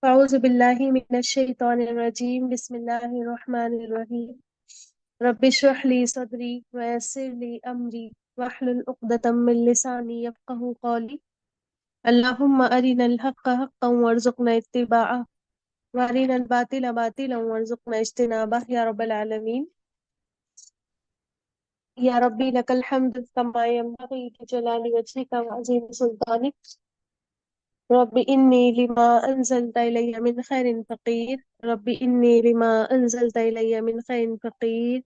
أعوذ بالله من الشيطان الرجيم بسم الله الرحمن الرحيم رب اشرح لي صدري ويسر لي أمري واحلل عقدة من لساني يفقهوا قولي اللهم أرنا الحق حقا وارزقنا اتباعه وأرنا الباطل باطلا وارزقنا اجتنابه يا رب العالمين. يا ربي لك الحمد كما ينبغي لجلال وجهك وعظيم سلطانك. رب إني لما أنزلت إلي من خير فقير. رب إني لما أنزلت إلي من خير فقير.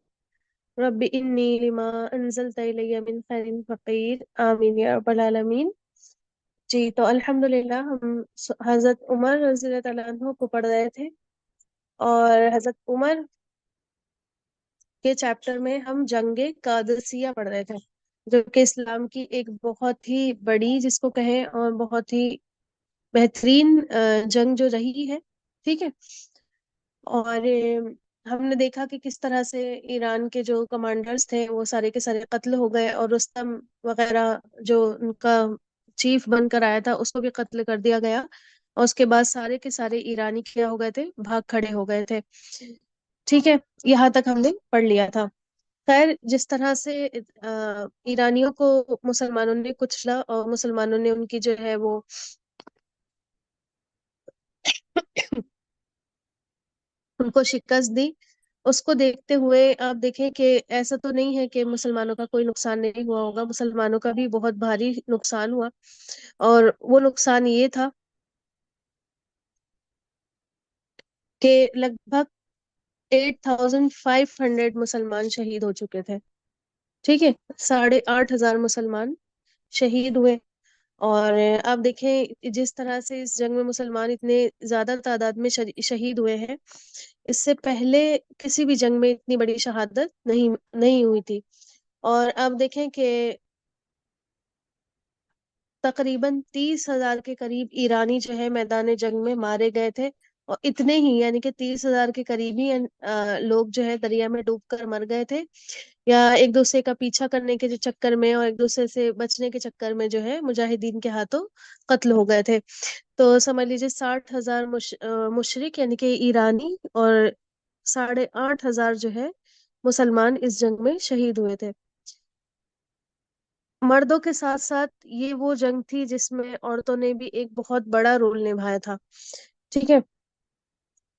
رب إني لما أنزلت إلي من خير فقير آمین یا رب العالمین. جی تو الحمدللہ ہم حضرت عمر رضی اللہ تعالیٰ عنہ کو پڑھ رہے تھے، اور حضرت عمر کے چیپٹر میں ہم جنگ قادسیہ پڑھ رہے تھے، جو کہ اسلام کی ایک بہت ہی بڑی، جس کو کہیں، اور بہت ہی بہترین جنگ جو رہی ہے. ٹھیک ہے. اور ہم نے دیکھا کہ کس طرح سے ایران کے جو کمانڈرز تھے وہ سارے کے سارے قتل ہو گئے، اور رستم وغیرہ جو ان کا چیف بن کر آیا تھا اس کو بھی قتل کر دیا گیا، اور اس کے بعد سارے کے سارے ایرانی کیا ہو گئے تھے، بھاگ کھڑے ہو گئے تھے. ٹھیک ہے. یہاں تک ہم نے پڑھ لیا تھا. خیر، جس طرح سے ایرانیوں کو مسلمانوں نے کچلا اور مسلمانوں نے ان کی جو ہے وہ ان کو شکست دی، اس کو دیکھتے ہوئے آپ دیکھیں کہ ایسا تو نہیں ہے کہ مسلمانوں کا کوئی نقصان نہیں ہوا ہوگا، مسلمانوں کا بھی بہت بھاری نقصان ہوا. اور وہ نقصان یہ تھا کہ لگ بھگ 8500 مسلمان شہید ہو چکے تھے. ٹھیک ہے. 8500 مسلمان شہید ہوئے. اور آپ دیکھیں جس طرح سے اس جنگ میں مسلمان اتنے زیادہ تعداد میں شہید ہوئے ہیں، اس سے پہلے کسی بھی جنگ میں اتنی بڑی شہادت نہیں ہوئی تھی. اور آپ دیکھیں کہ تقریباً 30,000 کے قریب ایرانی جو ہے میدان جنگ میں مارے گئے تھے، اور اتنے ہی یعنی کہ 30,000 کے قریب ہی لوگ جو ہے دریا میں ڈوب کر مر گئے تھے، یا ایک دوسرے کا پیچھا کرنے کے جو چکر میں اور ایک دوسرے سے بچنے کے چکر میں جو ہے مجاہدین کے ہاتھوں قتل ہو گئے تھے. تو سمجھ لیجیے 60,000 مشرک یعنی کہ ایرانی، اور 8,500 جو ہے مسلمان اس جنگ میں شہید ہوئے تھے. مردوں کے ساتھ ساتھ یہ وہ جنگ تھی جس میں عورتوں نے بھی ایک بہت بڑا رول نبھایا تھا. ٹھیک ہے.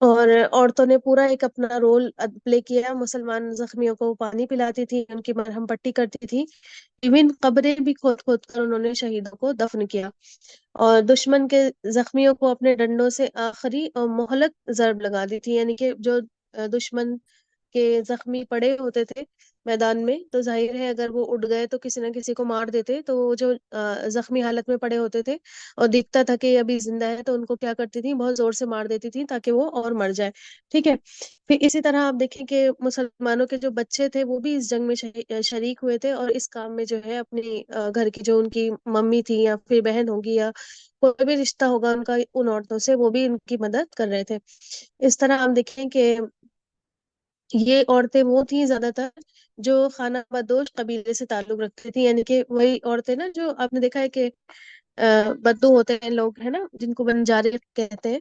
اور عورتوں نے پورا ایک اپنا رول پلے کیا. مسلمان زخمیوں کو پانی پلاتی تھی، ان کی مرہم پٹی کرتی تھی، ایون قبریں بھی کھود کھود کر انہوں نے شہیدوں کو دفن کیا، اور دشمن کے زخمیوں کو اپنے ڈنڈوں سے آخری اور مہلک ضرب لگا دی تھی. یعنی کہ جو دشمن کے زخمی پڑے ہوتے تھے میدان میں، تو ظاہر ہے اگر وہ اٹھ گئے تو کسی نہ کسی کو مار دیتے، تو وہ جو زخمی حالت میں پڑے ہوتے تھے اور دکھتا تھا کہ یہ ابھی زندہ ہے، تو ان کو کیا کرتی تھی، بہت زور سے مار دیتی تھی تاکہ وہ اور مر جائے. ٹھیک ہے. پھر اسی طرح آپ دیکھیں کہ مسلمانوں کے جو بچے تھے وہ بھی اس جنگ میں شریک ہوئے تھے، اور اس کام میں جو ہے اپنی گھر کی جو ان کی ممی تھی یا پھر بہن ہوگی یا کوئی بھی رشتہ ہوگا ان کا ان عورتوں سے، وہ بھی ان کی مدد کر رہے تھے. اس طرح ہم دیکھیں کہ یہ عورتیں وہ تھیں زیادہ تر جو خانہ بدوش قبیلے سے تعلق رکھتی تھیں. یعنی کہ وہی عورتیں نا جو آپ نے دیکھا ہے کہ بدو ہوتے ہیں لوگ، ہے نا، جن کو بنجارے کہتے ہیں.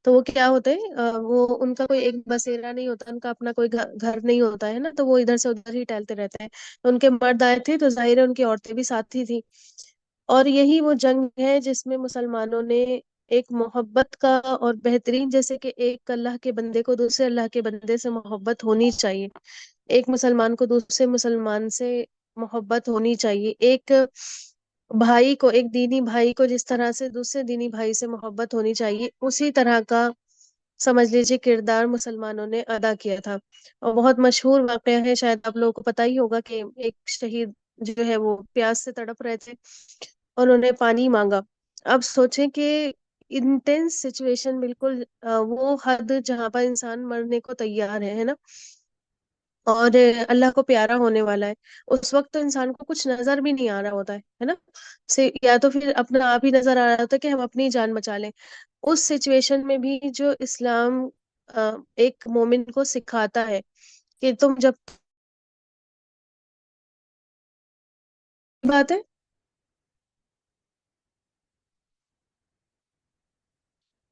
تو وہ کیا ہوتے ہیں، وہ ان کا کوئی ایک بسیرا نہیں ہوتا، ان کا اپنا کوئی گھر نہیں ہوتا ہے نا، تو وہ ادھر سے ادھر ہی ٹہلتے رہتے ہیں. ان کے مرد آئے تھے تو ظاہر ہے ان کی عورتیں بھی ساتھی تھی. اور یہی وہ جنگ ہے جس میں مسلمانوں نے ایک محبت کا، اور بہترین، جیسے کہ ایک اللہ کے بندے کو دوسرے اللہ کے بندے سے محبت ہونی چاہیے، ایک مسلمان کو دوسرے مسلمان سے محبت ہونی چاہیے، ایک بھائی کو، ایک دینی بھائی کو جس طرح سے دوسرے دینی بھائی سے محبت ہونی چاہیے، اسی طرح کا سمجھ لیجیے کردار مسلمانوں نے ادا کیا تھا. اور بہت مشہور واقعہ ہے، شاید آپ لوگوں کو پتہ ہی ہوگا، کہ ایک شہید جو ہے وہ پیاس سے تڑپ رہے تھے، انہوں نے پانی مانگا. اب سوچیں کہ انٹینس سچویشن، بالکل وہ حد جہاں پر انسان مرنے کو تیار ہے نا، اور اللہ کو پیارا ہونے والا ہے. اس وقت تو انسان کو کچھ نظر بھی نہیں آ رہا ہوتا ہے نا، یا تو پھر اپنا آپ ہی نظر آ رہا ہوتا ہے کہ ہم اپنی جان بچا لیں. اس سچویشن میں بھی جو اسلام ایک مومن کو سکھاتا ہے کہ تم جب بات ہے.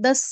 10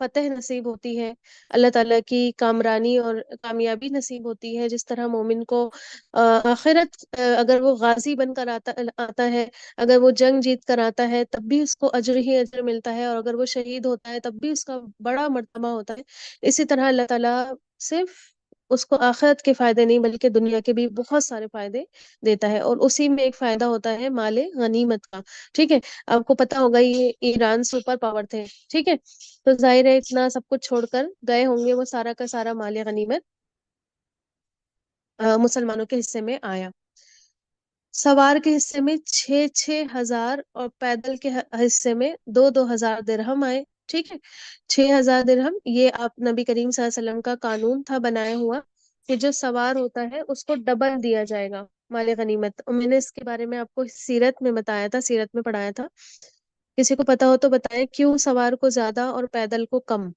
فتح نصیب ہوتی ہے، اللہ تعالیٰ کی کامرانی اور کامیابی نصیب ہوتی ہے، جس طرح مومن کو آخرت اگر وہ غازی بن کر آتا ہے، اگر وہ جنگ جیت کر آتا ہے تب بھی اس کو اجر ہی اجر ملتا ہے، اور اگر وہ شہید ہوتا ہے تب بھی اس کا بڑا مرتبہ ہوتا ہے۔ اسی طرح اللہ تعالیٰ صرف اس کو آخرت کے فائدے نہیں بلکہ دنیا کے بھی بہت سارے فائدے دیتا ہے، اور اسی میں ایک فائدہ ہوتا ہے مال غنیمت کا۔ ٹھیک ہے، آپ کو پتا ہوگا یہ ایران سپر پاور تھے، ٹھیک ہے، تو ظاہر ہے اتنا سب کچھ چھوڑ کر گئے ہوں گے، وہ سارا کا سارا مال غنیمت مسلمانوں کے حصے میں آیا۔ سوار کے حصے میں 6,000 اور پیدل کے حصے میں 2,000 درہم آئے۔ ٹھیک ہے، 6,000 درہم یہ آپ نبی کریم صلی اللہ علیہ وسلم کا قانون تھا بنایا ہوا کہ جو سوار ہوتا ہے اس کو ڈبل دیا جائے گا مال غنیمت، اور میں نے اس کے بارے میں آپ کو سیرت میں بتایا تھا، سیرت میں پڑھایا تھا، کسی کو پتا ہو تو بتائیں کیوں سوار کو زیادہ اور پیدل کو کم؟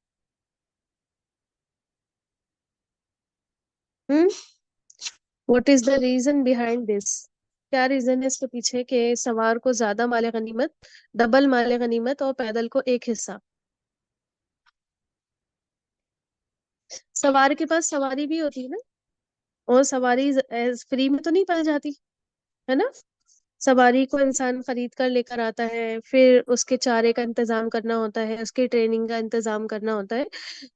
ہم what is the reason behind this? کیا ریزن ہے اس کے پیچھے کہ سوار کو زیادہ مال غنیمت، ڈبل مال غنیمت، اور پیدل کو ایک حصہ؟ سوار کے پاس سواری بھی ہوتی ہے نا، اور سواری فری میں تو نہیں پائی جاتی ہے نا، سواری کو انسان خرید کر لے کر آتا ہے، پھر اس کے چارے کا انتظام کرنا ہوتا ہے، اس کی ٹریننگ کا انتظام کرنا ہوتا ہے،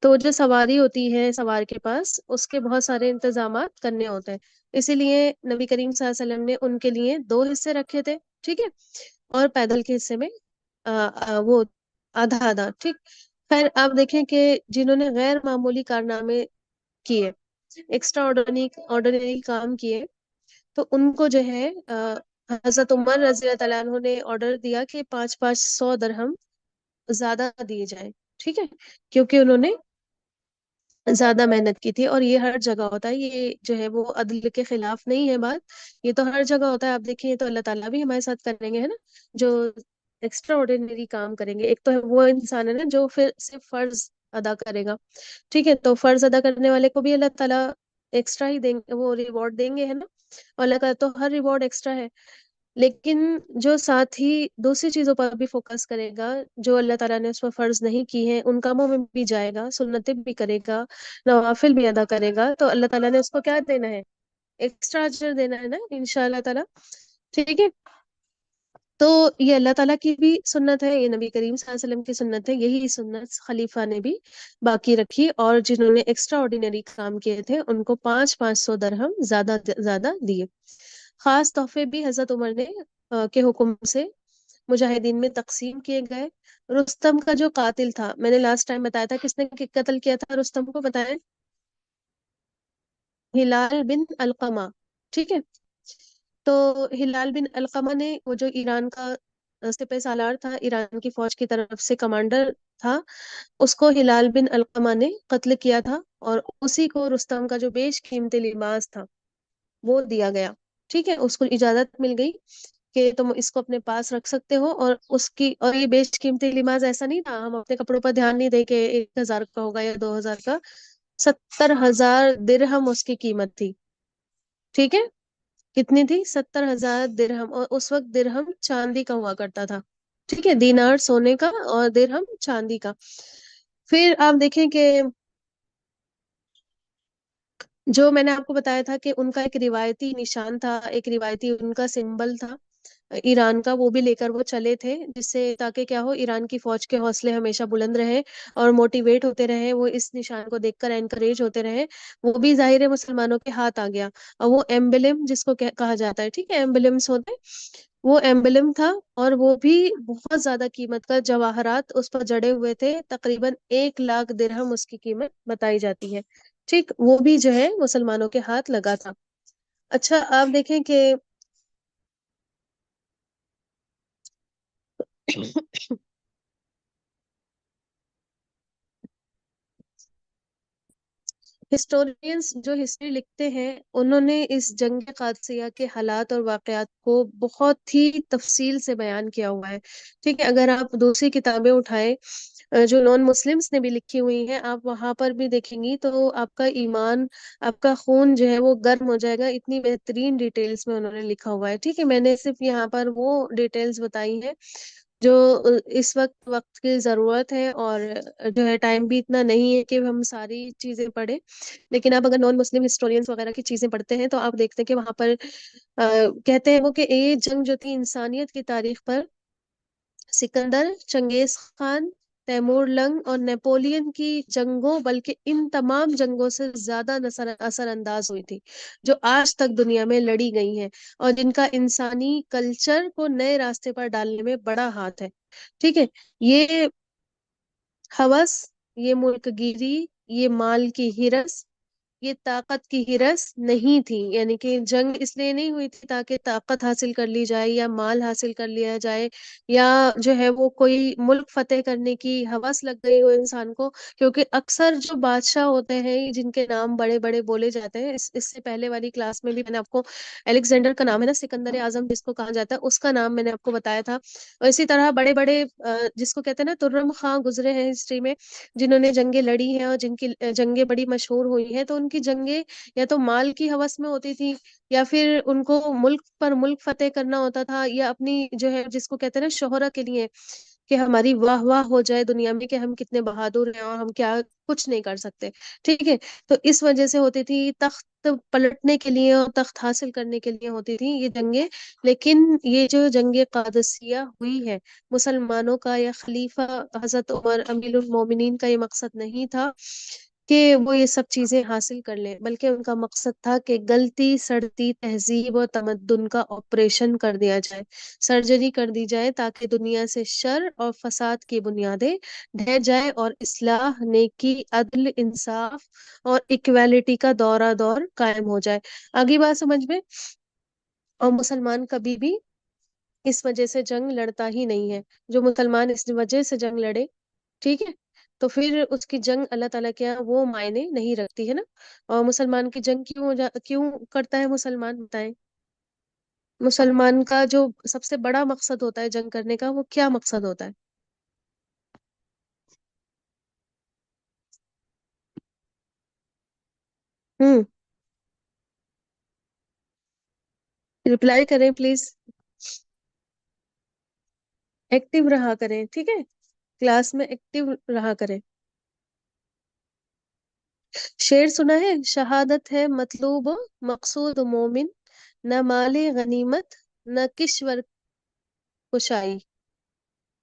تو جو سواری ہوتی ہے سوار کے پاس اس کے بہت سارے انتظامات کرنے ہوتے ہیں، اسی لیے نبی کریم صلی اللہ علیہ وسلم نے ان کے لیے 2 حصے رکھے تھے، ٹھیک ہے، اور پیدل کے حصے میں وہ آدھا آدھا، ٹھیک۔ خیر آپ دیکھیں کہ جنہوں نے غیر معمولی کارنامے کیے، ایکسٹرا آرڈینری کام کیے، تو ان کو جو ہے حضرت عمر رضی اللہ تعالیٰ عنہ نے آرڈر دیا کہ 500 درہم زیادہ دیے جائیں، ٹھیک ہے، کیونکہ انہوں نے زیادہ محنت کی تھی، اور یہ ہر جگہ ہوتا ہے، یہ جو ہے وہ عدل کے خلاف نہیں ہے بات، یہ تو ہر جگہ ہوتا ہے، آپ دیکھیں یہ تو اللہ تعالیٰ بھی ہمارے ساتھ کریں گے، ہے نا، جو ایکسٹرا آرڈینری کام کریں گے، ایک تو وہ انسان ہے نا جو پھر صرف فرض ادا کرے گا، ٹھیک ہے، تو فرض ادا کرنے والے کو بھی اللہ تعالیٰ ایکسٹرا ہی دیں گے، وہ ریوارڈ دیں گے، ہے نا، اور اللہ کا تو ہر ریوارڈ ایکسٹرا ہے، لیکن جو ساتھ ہی دوسری چیزوں پر بھی فوکس کرے گا، جو اللہ تعالیٰ نے اس پر فرض نہیں کی ہے ان کاموں میں بھی جائے گا، سنتیں بھی کرے گا، نوافل بھی ادا کرے گا، تو اللہ تعالیٰ نے اس کو کیا دینا ہے؟ ایکسٹرا اجر دینا ہے نا، انشاءاللہ تعالیٰ، ٹھیک ہے۔ تو یہ اللہ تعالیٰ کی بھی سنت ہے، یہ نبی کریم صلی اللہ علیہ وسلم کی سنت ہے، یہی سنت خلیفہ نے بھی باقی رکھی، اور جنہوں نے ایکسٹرا آرڈینری کام کیے تھے ان کو 500 درہم زیادہ زیادہ دیے۔ خاص تحفے بھی حضرت عمر نے کے حکم سے مجاہدین میں تقسیم کیے گئے۔ رستم کا جو قاتل تھا، میں نے لاسٹ ٹائم بتایا تھا کس نے قتل کیا تھا رستم کو، بتائیں؟ ہلال بن القمہ، ٹھیک ہے، تو ہلال بن القمہ نے، وہ جو ایران کا سپہ سالار تھا، ایران کی فوج کی طرف سے کمانڈر تھا، اس کو ہلال بن القمہ نے قتل کیا تھا، اور اسی کو رستم کا جو بیش قیمتی لباس تھا وہ دیا گیا، ٹھیک ہے، اس کو اجازت مل گئی کہ تم اس کو اپنے پاس رکھ سکتے ہو، اور اس کی، اور یہ بیش قیمتی لباس ایسا نہیں تھا، ہم اپنے کپڑوں پر دھیان نہیں دیں کہ 1,000 کا ہوگا یا 2,000 کا، 70,000 درہم اس کی قیمت تھی، ٹھیک ہے، کتنی تھی؟ 70,000 درہم، اور اس وقت درہم چاندی کا ہوا کرتا تھا، ٹھیک ہے، دینار سونے کا اور درہم چاندی کا۔ پھر آپ دیکھیں کہ جو میں نے آپ کو بتایا تھا کہ ان کا ایک روایتی نشان تھا، ایک روایتی ان کا سمبل تھا ایران کا، وہ بھی لے کر وہ چلے تھے، جس سے تاکہ کیا ہو، ایران کی فوج کے حوصلے ہمیشہ بلند رہے اور موٹیویٹ ہوتے رہے، وہ اس نشان کو دیکھ کر انکریج ہوتے رہے، وہ بھی ظاہر ہے مسلمانوں کے ہاتھ آ گیا، اور وہ ایمبلم جس کو کہا جاتا ہے، ٹھیک ہے، ایمبلمس ہوتے ہیں، وہ ایمبلم تھا، اور وہ بھی بہت زیادہ قیمت کا، جواہرات اس پر جڑے ہوئے تھے، تقریباً 1,00,000 درہم اس کی قیمت بتائی جاتی ہے، ٹھیک، وہ بھی جو ہے مسلمانوں کے ہاتھ لگا تھا۔ اچھا آپ دیکھیں کہ ہسٹورینس جو ہسٹری لکھتے ہیں انہوں نے اس جنگ قادسیہ کے حالات اور واقعات کو بہت ہی تفصیل سے بیان کیا ہوا ہے، ٹھیک ہے، اگر آپ دوسری کتابیں اٹھائیں جو نان مسلمس نے بھی لکھی ہوئی ہیں، آپ وہاں پر بھی دیکھیں گی تو آپ کا ایمان، آپ کا خون جو ہے وہ گرم ہو جائے گا، اتنی بہترین ڈیٹیلز میں انہوں نے لکھا ہوا ہے، ٹھیک ہے، میں نے صرف یہاں پر وہ ڈیٹیلز بتائی ہیں جو اس وقت وقت کی ضرورت ہے، اور جو ہے ٹائم بھی اتنا نہیں ہے کہ ہم ساری چیزیں پڑھیں. لیکن آپ اگر نان مسلم ہسٹورینس وغیرہ کی چیزیں پڑھتے ہیں تو آپ دیکھتے ہیں کہ وہاں پر کہتے ہیں وہ کہ یہ جنگ جو تھی انسانیت کی تاریخ پر سکندر، چنگیز خان، تیمور لنگ اور نیپولین کی جنگوں، بلکہ ان تمام جنگوں سے زیادہ اثر انداز ہوئی تھی جو آج تک دنیا میں لڑی گئی ہیں، اور جن کا انسانی کلچر کو نئے راستے پر ڈالنے میں بڑا ہاتھ ہے. ٹھیک ہے. یہ ہوس، یہ ملک گیری، یہ مال کی ہرس، یہ طاقت کی ہرس نہیں تھی. یعنی کہ جنگ اس لیے نہیں ہوئی تھی تاکہ طاقت حاصل کر لی جائے یا مال حاصل کر لیا جائے، یا جو ہے وہ کوئی ملک فتح کرنے کی ہوس لگ گئی ہو انسان کو. کیونکہ اکثر جو بادشاہ ہوتے ہیں جن کے نام بڑے بڑے بولے جاتے ہیں، اس سے پہلے والی کلاس میں بھی میں نے آپ کو الیگزینڈر کا نام ہے نا، سکندر اعظم جس کو کہا جاتا ہے، اس کا نام میں نے آپ کو بتایا تھا. اور اسی طرح بڑے بڑے جس کو کہتے ہیں نا ترم خاں گزرے ہیں ہسٹری میں، جنہوں نے جنگیں لڑی ہیں اور جن کی جنگیں بڑی مشہور ہوئی ہیں. تو ان کی جنگیں یا تو مال کی ہوس میں ہوتی تھی، یا پھر ان کو ملک پر ملک فتح کرنا ہوتا تھا، یا اپنی جو ہے جس کو کہتے ہیں نا شہرت کے لیے، کہ ہماری واہ واہ ہو جائے دنیا میں کہ ہم کتنے بہادر ہیں اور ہم کیا کچھ نہیں کر سکتے. ٹھیک ہے. تو اس وجہ سے ہوتی تھی، تخت پلٹنے کے لیے اور تخت حاصل کرنے کے لیے ہوتی تھی یہ جنگیں. لیکن یہ جو جنگ قادسیہ ہوئی ہے، مسلمانوں کا یا خلیفہ حضرت عمر امیر المومنین کا یہ مقصد نہیں تھا کہ وہ یہ سب چیزیں حاصل کر لیں، بلکہ ان کا مقصد تھا کہ گلتی سڑتی تہذیب اور تمدن کا آپریشن کر دیا جائے، سرجری کر دی جائے، تاکہ دنیا سے شر اور فساد کی بنیادیں ڈھہ جائے اور اصلاح، نیکی، عدل، انصاف اور اکویلٹی کا دورہ دور قائم ہو جائے. آگے بات سمجھ میں؟ اور مسلمان کبھی بھی اس وجہ سے جنگ لڑتا ہی نہیں ہے. جو مسلمان اس وجہ سے جنگ لڑے، ٹھیک ہے، تو پھر اس کی جنگ اللہ تعالیٰ کے یہاں وہ معنی نہیں رکھتی ہے نا. اور مسلمان کی جنگ کیوں کرتا ہے مسلمان، بتائیں؟ مسلمان کا جو سب سے بڑا مقصد ہوتا ہے جنگ کرنے کا، وہ کیا مقصد ہوتا ہے؟ ہوں. رپلائی کریں پلیز. ایکٹیو رہا کریں، ٹھیک ہے، کلاس میں ایکٹیو رہا کریں. شعر سنا ہے؟ شہادت ہے مطلوب و مقصود مومن، نہ مال غنیمت نہ کشور کشائی.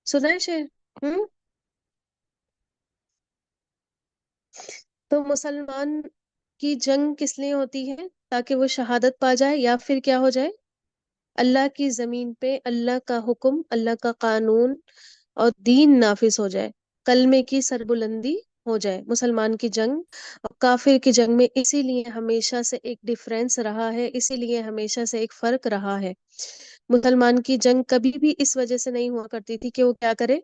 سنا ہے شعر؟ ہوں. تو مسلمان کی جنگ کس لیے ہوتی ہے؟ تاکہ وہ شہادت پا جائے، یا پھر کیا ہو جائے؟ اللہ کی زمین پہ اللہ کا حکم، اللہ کا قانون اور دین نافذ ہو جائے، کلمے کی سربلندی ہو جائے. مسلمان کی جنگ اور کافر کی جنگ میں اسی لیے ہمیشہ سے ایک ڈیفرنس رہا ہے، اسی لیے ہمیشہ سے ایک فرق رہا ہے. مسلمان کی جنگ کبھی بھی اس وجہ سے نہیں ہوا کرتی تھی کہ وہ کیا کرے،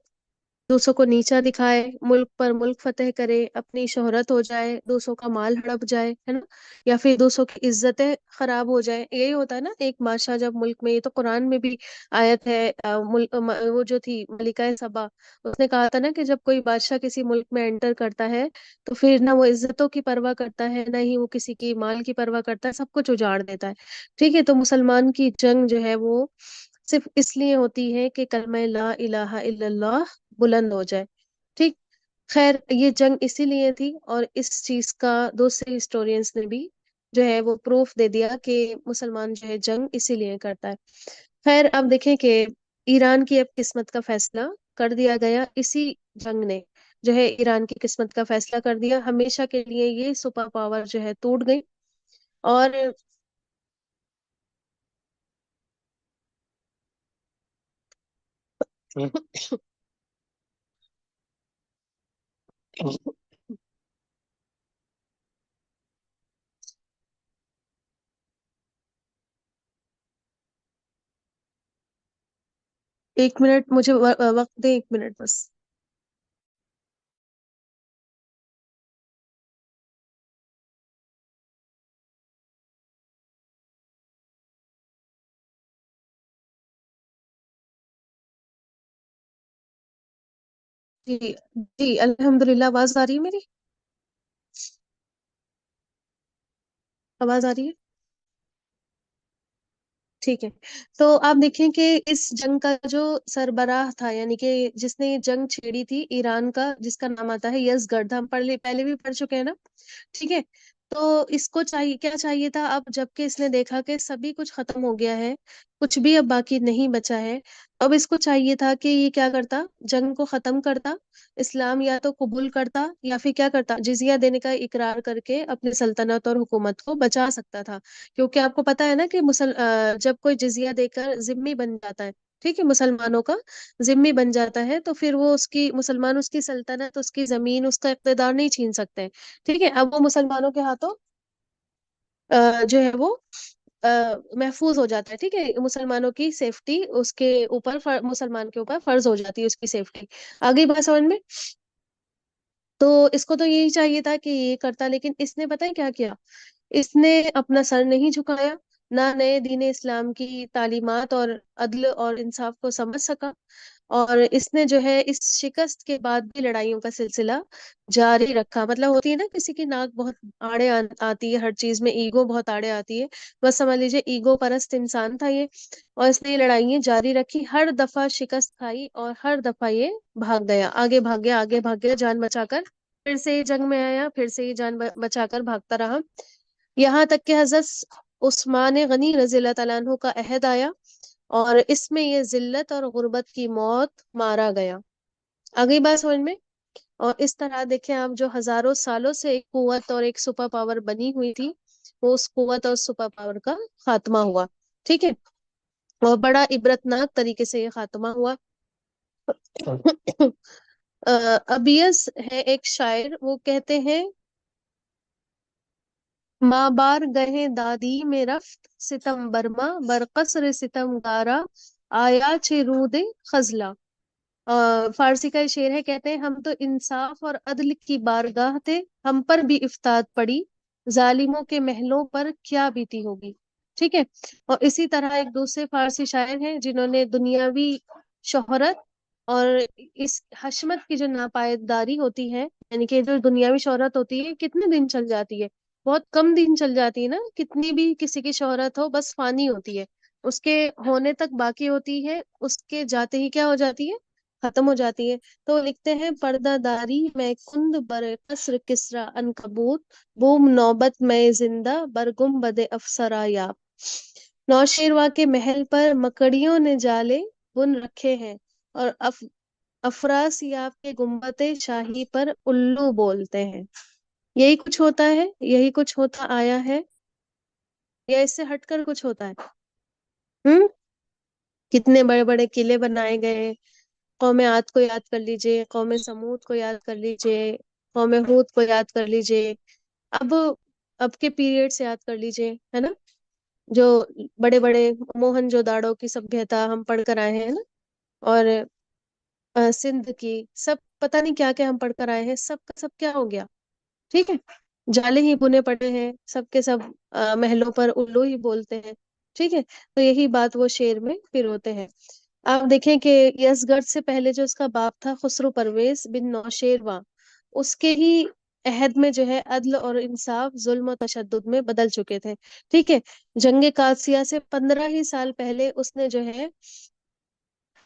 دوسروں کو نیچا دکھائے، ملک پر ملک فتح کرے، اپنی شہرت ہو جائے، دوسروں کا مال ہڑپ جائے، ہے نا، یا پھر دوسروں کی عزتیں خراب ہو جائے. یہی ہوتا ہے نا ایک بادشاہ جب ملک میں، یہ تو قرآن میں بھی آیت ہے، وہ جو تھی ملکہ سبا، اس نے کہا تھا نا کہ جب کوئی بادشاہ کسی ملک میں انٹر کرتا ہے تو پھر نہ وہ عزتوں کی پرواہ کرتا ہے، نہ ہی وہ کسی کی مال کی پرواہ کرتا ہے، سب کچھ اجاڑ دیتا ہے. ٹھیک ہے. تو مسلمان کی جنگ جو ہے وہ صرف اس لیے ہوتی ہے کہ کلمہ لا الہ الا اللہ بلند ہو جائے. ٹھیک. خیر یہ جنگ اسی لیے تھی، اور اس چیز کا دوسرے ہسٹورینس نے بھی جو ہے وہ پروف دے دیا کہ مسلمان جو ہے جنگ اسی لیے کرتا ہے. خیر اب دیکھیں کہ ایران کی اب قسمت کا فیصلہ کر دیا گیا. اسی جنگ نے جو ہے ایران کی قسمت کا فیصلہ کر دیا. ہمیشہ کے لیے یہ سپر پاور جو ہے ٹوٹ گئی. اور ایک منٹ مجھے وقت دیں، ایک منٹ بس. جی جی الحمد للہ. آواز آ رہی ہے میری؟ آواز آ رہی ہے؟ ٹھیک ہے، تو آپ دیکھیں کہ اس جنگ کا جو سربراہ تھا، یعنی کہ جس نے یہ جنگ چھیڑی تھی ایران کا، جس کا نام آتا ہے یزگرد، ہم پہلے بھی پڑھ چکے ہیں نا، ٹھیک ہے؟ تو اس کو چاہیے کیا چاہیے تھا اب، جب کہ اس نے دیکھا کہ سبھی کچھ ختم ہو گیا ہے، کچھ بھی اب باقی نہیں بچا ہے، اب اس کو چاہیے تھا کہ یہ کیا کرتا، جنگ کو ختم کرتا، اسلام یا تو قبول کرتا یا پھر کیا کرتا، جزیہ دینے کا اقرار کر کے اپنی سلطنت اور حکومت کو بچا سکتا تھا، کیونکہ آپ کو پتا ہے نا کہ جب کوئی جزیہ دے کر ذمہ بن جاتا ہے، ٹھیک ہے، مسلمانوں کا ذمہ بن جاتا ہے، تو پھر وہ اس کی مسلمان اس کی سلطنت، اس کی زمین، اس کا اقتدار نہیں چھین سکتے، ٹھیک ہے؟ اب وہ مسلمانوں کے ہاتھوں جو ہے وہ محفوظ ہو جاتا ہے، ٹھیک ہے، مسلمانوں کی سیفٹی اس کے اوپر مسلمان کے اوپر فرض ہو جاتی ہے اس کی سیفٹی، آگے بات سمجھ میں؟ تو اس کو تو یہی چاہیے تھا کہ یہ کرتا، لیکن اس نے پتہ ہے کیا کیا، اس نے اپنا سر نہیں جھکایا، نہ نئے دین اسلام کی تعلیمات اور عدل اور انصاف کو سمجھ سکا، اور اس نے جو ہے اس شکست کے بعد بھی لڑائیوں کا سلسلہ جاری رکھا، مطلب ہوتی ہے نا کسی کی ناک بہت آڑے آتی ہے، ہر چیز میں ایگو بہت آڑے آتی ہے، بس سمجھ لیجیے ایگو پرست انسان تھا یہ، اور اس نے یہ لڑائیاں جاری رکھی، ہر دفعہ شکست کھائی اور ہر دفعہ یہ بھاگ گیا، آگے بھاگ گیا، آگے بھاگ گیا، جان بچا کر پھر سے یہ جنگ میں آیا، پھر سے یہ جان بچا کر بھاگتا رہا، یہاں تک کہ حضرت عثمان غنی رضی اللہ تعالیٰ عنہ کا عہد آیا اور اس میں یہ ذلت اور غربت کی موت مارا گیا، آگئی بات سمجھ میں؟ اور اس طرح دیکھیں آپ، جو ہزاروں سالوں سے ایک قوت اور ایک سپر پاور بنی ہوئی تھی، وہ اس قوت اور سپر پاور کا خاتمہ ہوا، ٹھیک ہے، اور بڑا عبرتناک طریقے سے یہ خاتمہ ہوا۔ ابیس ہے ایک شاعر، وہ کہتے ہیں ماں بار گہے دادی میں رفت ستم برما برقصر ستم گارا آیا چھ رود خزلا، فارسی کا یہ شعر ہے، کہتے ہیں ہم تو انصاف اور عدل کی بارگاہ تھے، ہم پر بھی افتاد پڑی، ظالموں کے محلوں پر کیا بیتی ہوگی، ٹھیک ہے؟ اور اسی طرح ایک دوسرے فارسی شاعر ہیں جنہوں نے دنیاوی شہرت اور اس حشمت کی جو ناپائیداری ہوتی ہے، یعنی کہ جو دنیاوی شہرت ہوتی ہے کتنے دن چل جاتی ہے، بہت کم دن چل جاتی ہے نا، کتنی بھی کسی کی شہرت ہو بس فانی ہوتی ہے، اس کے ہونے تک باقی ہوتی ہے، اس کے جاتے ہی کیا ہو جاتی ہے، ختم ہو جاتی ہے، تو لکھتے ہیں پردہ داری میں کند بر قصر کسرا عنکبوت بوم نوبت میں زندہ برگم بد افسرا یاب، نوشیروان کے محل پر مکڑیوں نے جالے بن رکھے ہیں اور افراسیاب کے گنبد شاہی پر الو بولتے ہیں، یہی کچھ ہوتا ہے، یہی کچھ ہوتا آیا ہے، یا اس سے ہٹ کر کچھ ہوتا ہے؟ ہم کتنے بڑے بڑے قلعے بنائے گئے، قوم عاد کو یاد کر لیجئے، قوم سمود کو یاد کر لیجئے، قوم ہود کو یاد کر لیجئے، اب اب کے پیریڈ سے یاد کر لیجئے، ہے نا، جو بڑے بڑے موہن جو داڑو کی سبھیتا ہم پڑھ کر آئے ہیں نا، اور سندھ کی سب پتہ نہیں کیا کیا ہم پڑھ کر آئے ہیں، سب کا سب کیا ہو گیا، ٹھیک ہے، جالے ہی بنے پڑے ہیں، سب کے سب محلوں پر الو ہی بولتے ہیں، ٹھیک ہے، تو یہی بات وہ شعر میں پھر ہوتے ہیں، آپ دیکھیں کہ یزگرد سے پہلے جو اس کا باپ تھا خسرو پرویز بن نوشیروان، اس کے ہی عہد میں جو ہے عدل اور انصاف ظلم و تشدد میں بدل چکے تھے، ٹھیک ہے، جنگ قادسیہ سے 15 ہی سال پہلے اس نے جو ہے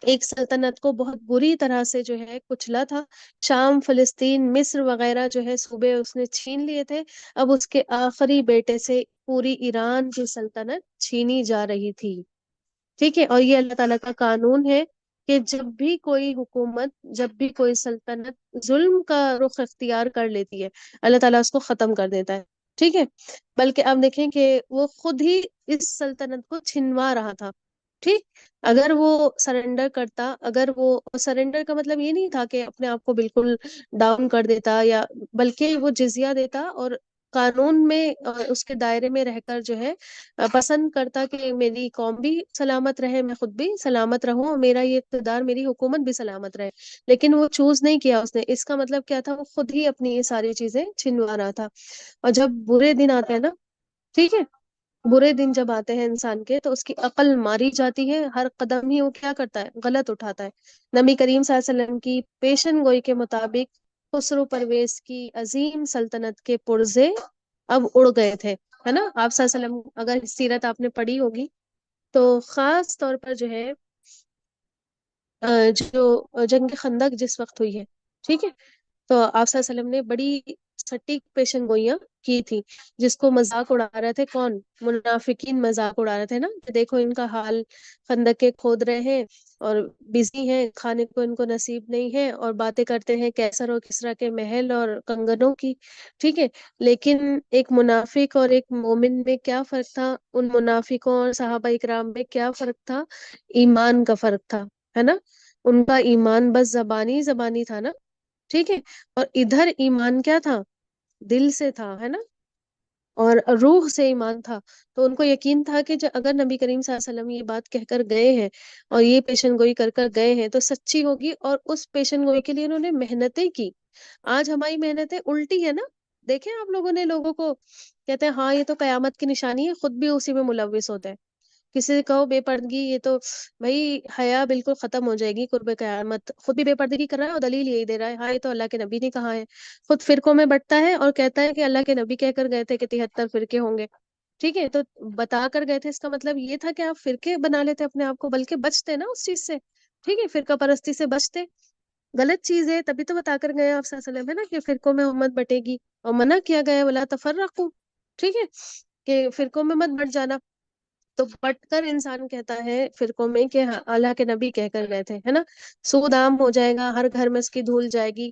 ایک سلطنت کو بہت بری طرح سے جو ہے کچلا تھا، شام، فلسطین، مصر وغیرہ جو ہے صوبے اس نے چھین لیے تھے، اب اس کے آخری بیٹے سے پوری ایران کی سلطنت چھینی جا رہی تھی، ٹھیک ہے، اور یہ اللہ تعالیٰ کا قانون ہے کہ جب بھی کوئی حکومت، جب بھی کوئی سلطنت ظلم کا رخ اختیار کر لیتی ہے، اللہ تعالیٰ اس کو ختم کر دیتا ہے، ٹھیک ہے، بلکہ آپ دیکھیں کہ وہ خود ہی اس سلطنت کو چھنوا رہا تھا، ٹھیک، اگر وہ سرنڈر کرتا، اگر وہ سرنڈر کا مطلب یہ نہیں تھا کہ اپنے آپ کو بالکل ڈاؤن کر دیتا، یا بلکہ وہ جزیہ دیتا اور قانون میں اس کے دائرے میں رہ کر جو ہے پسند کرتا کہ میری قوم بھی سلامت رہے، میں خود بھی سلامت رہوں، میرا یہ اقتدار، میری حکومت بھی سلامت رہے، لیکن وہ چوز نہیں کیا اس نے، اس کا مطلب کیا تھا، وہ خود ہی اپنی یہ ساری چیزیں چھنوا رہا تھا، اور جب برے دن آتے ہیں نا، ٹھیک ہے، برے دن جب آتے ہیں انسان کے تو اس کی عقل ماری جاتی ہے، ہر قدم ہی وہ کیا کرتا ہے، غلط اٹھاتا ہے، نبی کریم صلی اللہ علیہ وسلم کی پیشن گوئی کے مطابق خسرو پرویز کی عظیم سلطنت کے پرزے اب اڑ گئے تھے، ہے نا، آپ صلی اللہ علیہ وسلم اگر سیرت آپ نے پڑھی ہوگی تو خاص طور پر جو ہے جو جنگ خندق جس وقت ہوئی ہے، ٹھیک ہے، تو آپ صلی اللہ علیہ وسلم نے بڑی سٹیک پیشن گوئیاں کی تھی، جس کو مذاق اڑا رہے تھے کون؟ منافقین مذاق اڑا رہے تھے نا، کہ دیکھو ان کا حال، خندق کے کھود رہے ہیں اور بزی ہیں، کھانے کو ان کو نصیب نہیں ہے، اور باتیں کرتے ہیں کیسر اور کسرا کے محل اور کنگنوں کی، ٹھیک ہے۔ لیکن ایک منافق اور ایک مومن میں کیا فرق تھا؟ ان منافقوں اور صحابہ اکرام میں کیا فرق تھا؟ ایمان کا فرق تھا، ہے نا۔ ان کا ایمان بس زبانی زبانی تھا نا، ٹھیک ہے، اور ادھر ایمان کیا تھا؟ دل سے تھا، ہے نا، اور روح سے ایمان تھا۔ تو ان کو یقین تھا کہ جو اگر نبی کریم صلی اللہ علیہ وسلم یہ بات کہہ کر گئے ہیں اور یہ پیشن گوئی کر کر گئے ہیں تو سچی ہوگی، اور اس پیشن گوئی کے لیے انہوں نے محنتیں کی۔ آج ہماری محنتیں الٹی ہے نا، دیکھیں آپ لوگوں نے لوگوں کو کہتے ہیں ہاں یہ تو قیامت کی نشانی ہے، خود بھی اسی میں ملوث ہوتے ہیں۔ کسی سے کہو بے پردگی، یہ تو بھائی حیا بالکل ختم ہو جائے گی قرب قیامت، خود بھی بے پردگی کر رہا ہے اور دلیل یہی دے رہا ہے ہاں یہ تو اللہ کے نبی نے کہا ہے، خود فرقوں میں بٹتا ہے اور کہتا ہے کہ اللہ کے نبی کہہ کر گئے تھے کہ 73 فرقے ہوں گے، ٹھیک ہے، تو بتا کر گئے تھے، اس کا مطلب یہ تھا کہ آپ فرقے بنا لیتے اپنے آپ کو، بلکہ بچتے نا اس چیز سے، ٹھیک ہے، فرقہ پرستی سے بچتے۔ غلط چیز ہے، تبھی تو بتا کر گئے آپ صلی اللہ علیہ وسلم، ہے نا، کہ فرقوں میں امت بٹے گی، اور منع کیا گیا ولا تفرقوا، ٹھیک ہے، کہ فرقوں میں مت بٹ جانا۔ تو بٹ کر انسان کہتا ہے فرقوں میں کہ ہاں اللہ کے نبی کہہ کر گئے تھے، ہے نا، سود عام ہو جائے گا، ہر گھر میں اس کی دھول جائے گی،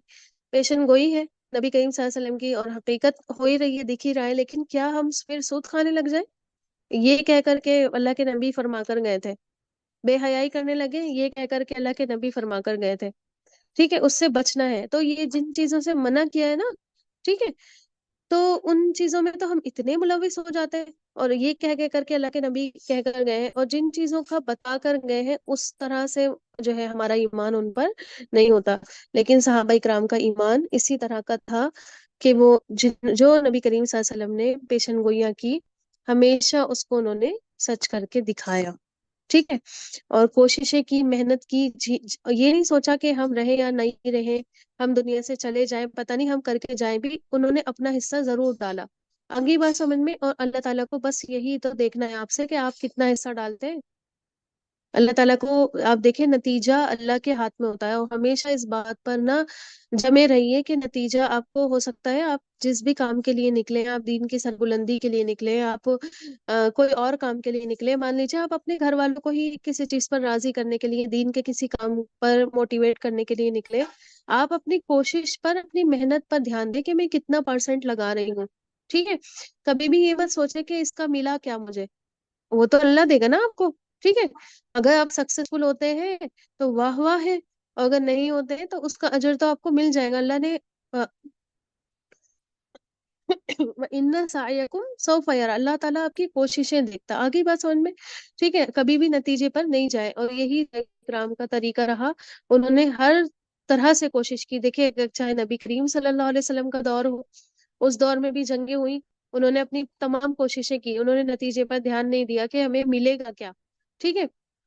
پیشن گوئی ہے نبی کریم صلی اللہ علیہ وسلم کی، اور حقیقت ہو ہی رہی ہے، دکھ ہی رہا ہے، لیکن کیا ہم پھر سود کھانے لگ جائیں؟ یہ کہہ کر کے اللہ کے نبی فرما کر گئے تھے، بے حیائی کرنے لگے یہ کہہ کر کے اللہ کے نبی فرما کر گئے تھے، ٹھیک ہے، اس سے بچنا ہے۔ تو یہ جن چیزوں سے منع کیا ہے نا، ٹھیک ہے، تو ان چیزوں میں تو ہم اتنے ملوث ہو جاتے ہیں، اور یہ کہہ کر کے اللہ کے نبی کہہ کر گئے ہیں، اور جن چیزوں کا بتا کر گئے ہیں اس طرح سے جو ہے ہمارا ایمان ان پر نہیں ہوتا۔ لیکن صحابہ کرام کا ایمان اسی طرح کا تھا کہ وہ جو نبی کریم صلی اللہ علیہ وسلم نے پیشن گوئیاں کی، ہمیشہ اس کو انہوں نے سچ کر کے دکھایا، ٹھیک ہے، اور کوششیں کی، محنت کی، یہ نہیں سوچا کہ ہم رہے یا نہیں رہے، ہم دنیا سے چلے جائیں، پتہ نہیں ہم کر کے جائیں بھی، انہوں نے اپنا حصہ ضرور ڈالا۔ آگے بات سمجھ میں، اور اللہ تعالیٰ کو بس یہی تو دیکھنا ہے آپ سے کہ آپ کتنا حصہ ڈالتے ہیں۔ اللہ تعالیٰ کو آپ دیکھیں نتیجہ اللہ کے ہاتھ میں ہوتا ہے، اور ہمیشہ اس بات پر نہ جمے رہیے کہ نتیجہ آپ کو ہو سکتا ہے آپ جس بھی کام کے لیے نکلے، آپ دین کی سربلندی کے لیے نکلے، آپ کوئی اور کام کے لیے نکلے، مان لیجیے آپ اپنے گھر والوں کو ہی کسی چیز پر راضی کرنے کے لیے، دین کے کسی کام پر موٹیویٹ کرنے کے لیے نکلے، آپ اپنی کوشش پر، اپنی محنت پر دھیان دیں کہ میں کتنا پرسنٹ لگا رہی ہوں، ٹھیک ہے، کبھی بھی یہ مت سوچے کہ اس کا ملا کیا مجھے، وہ تو اللہ دے گا نا آپ کو، ٹھیک ہے، اگر آپ سکسیسفل ہوتے ہیں تو واہ واہ ہے، اور اگر نہیں ہوتے ہیں تو اس کا اجر تو آپ کو مل جائے گا، اللہ نے ان سعیکم سوف یرا، اللہ تعالیٰ آپ کی کوششیں دیکھتا، آگے بات سمجھ میں، ٹھیک ہے، کبھی بھی نتیجے پر نہیں جائے، اور یہی کرام کا طریقہ رہا، انہوں نے ہر طرح سے کوشش کی، دیکھیں اگر چاہے نبی کریم صلی اللہ علیہ وسلم کا دور ہو، اس دور میں بھی جنگیں ہوئی، انہوں نے اپنی تمام کوششیں کی، انہوں نے نتیجے پر دھیان نہیں دیا کہ ہمیں ملے گا کیا، ٹھیک ہے،